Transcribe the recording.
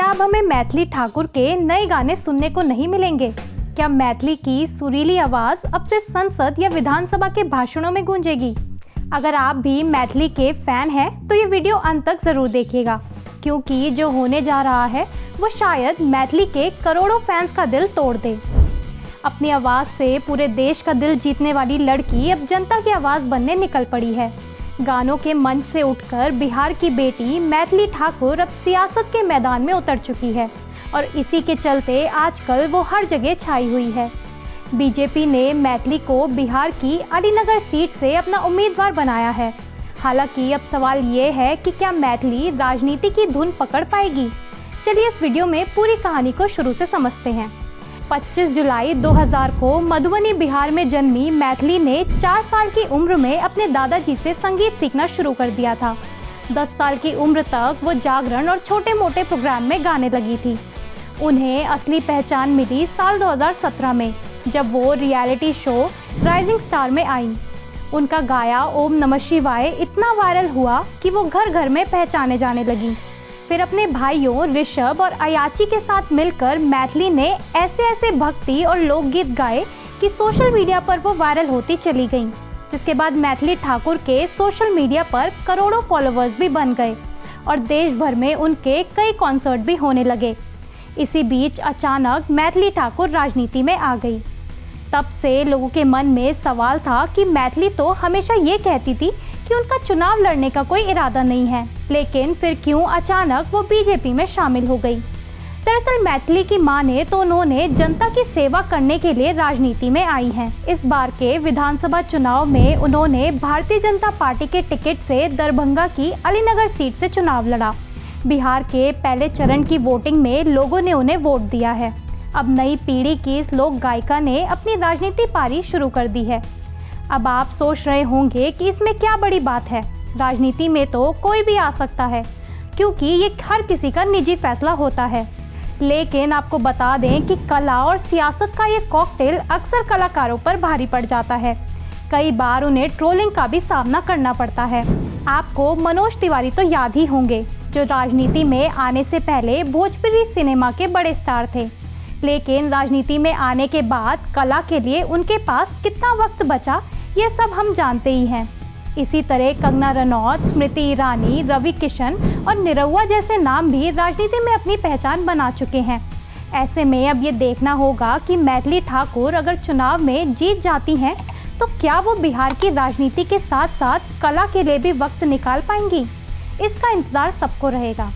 अब हमें मैथिली ठाकुर के नए गाने सुनने को नहीं मिलेंगे? क्या मैथिली की सुरीली आवाज़ अब सिर्फ संसद या विधानसभा के भाषणों में गूंजेगी? अगर आप भी मैथिली के फैन हैं तो ये वीडियो अंत तक ज़रूर देखिएगा, क्योंकि जो होने जा रहा है वो शायद मैथिली के करोड़ों फैंस का दिल तोड़ दे। अपनी आवाज़ से पूरे देश का दिल जीतने वाली लड़की अब जनता की आवाज़ बनने निकल पड़ी है। गानों के मंच से उठकर बिहार की बेटी मैथिली ठाकुर अब सियासत के मैदान में उतर चुकी है और इसी के चलते आजकल वो हर जगह छाई हुई है। बीजेपी ने मैथिली को बिहार की अलीनगर सीट से अपना उम्मीदवार बनाया है। हालांकि अब सवाल ये है कि क्या मैथिली राजनीति की धुन पकड़ पाएगी? चलिए इस वीडियो में पूरी कहानी को शुरू से समझते हैं। 25 जुलाई 2000 को मधुबनी बिहार में जन्मी मैथिली ने 4 साल की उम्र में अपने दादाजी से संगीत सीखना शुरू कर दिया था। 10 साल की उम्र तक वो जागरण और छोटे मोटे प्रोग्राम में गाने लगी थी। उन्हें असली पहचान मिली साल 2017 में, जब वो रियलिटी शो राइजिंग स्टार में आईं। उनका गाया ओम नमः शिवाय इतना वायरल हुआ कि वो घर घर में पहचाने जाने लगी। फिर अपने भाइयों ऋषभ और अयाची के साथ मिलकर मैथिली ने ऐसे भक्ति और लोकगीत गाए कि सोशल मीडिया पर वो वायरल होती चली गईं। जिसके बाद मैथिली ठाकुर के सोशल मीडिया पर करोड़ों फॉलोअर्स भी बन गए और देश भर में उनके कई कॉन्सर्ट भी होने लगे। इसी बीच अचानक मैथिली ठाकुर राजनीति में आ गई। तब से लोगों के मन में सवाल था कि मैथिली तो हमेशा ये कहती थी कि उनका चुनाव लड़ने का कोई इरादा नहीं है, लेकिन फिर क्यों अचानक वो बीजेपी में शामिल हो गई? दरअसल मैथिली की माने तो उन्होंने जनता की सेवा करने के लिए राजनीति में आई हैं। इस बार के विधानसभा चुनाव में उन्होंने भारतीय जनता पार्टी के टिकट से दरभंगा की अलीनगर सीट से चुनाव लड़ा। बिहार के पहले चरण की वोटिंग में लोगों ने उन्हें वोट दिया है। अब नई पीढ़ी की इस लोक गायिका ने अपनी राजनीति पारी शुरू कर दी है। अब आप सोच रहे होंगे कि इसमें क्या बड़ी बात है, राजनीति में तो कोई भी आ सकता है, क्योंकि ये हर किसी का निजी फैसला होता है। लेकिन आपको बता दें कि कला और सियासत का ये कॉकटेल अक्सर कलाकारों पर भारी पड़ जाता है। कई बार उन्हें ट्रोलिंग का भी सामना करना पड़ता है। आपको मनोज तिवारी तो याद ही होंगे, जो राजनीति में आने से पहले भोजपुरी सिनेमा के बड़े स्टार थे, लेकिन राजनीति में आने के बाद कला के लिए उनके पास कितना वक्त बचा ये सब हम जानते ही हैं। इसी तरह कंगना रनौत, स्मृति ईरानी, रवि किशन और निरहुआ जैसे नाम भी राजनीति में अपनी पहचान बना चुके हैं। ऐसे में अब ये देखना होगा कि मैथिली ठाकुर अगर चुनाव में जीत जाती हैं तो क्या वो बिहार की राजनीति के साथ साथ कला के लिए भी वक्त निकाल पाएंगी? इसका इंतज़ार सबको रहेगा।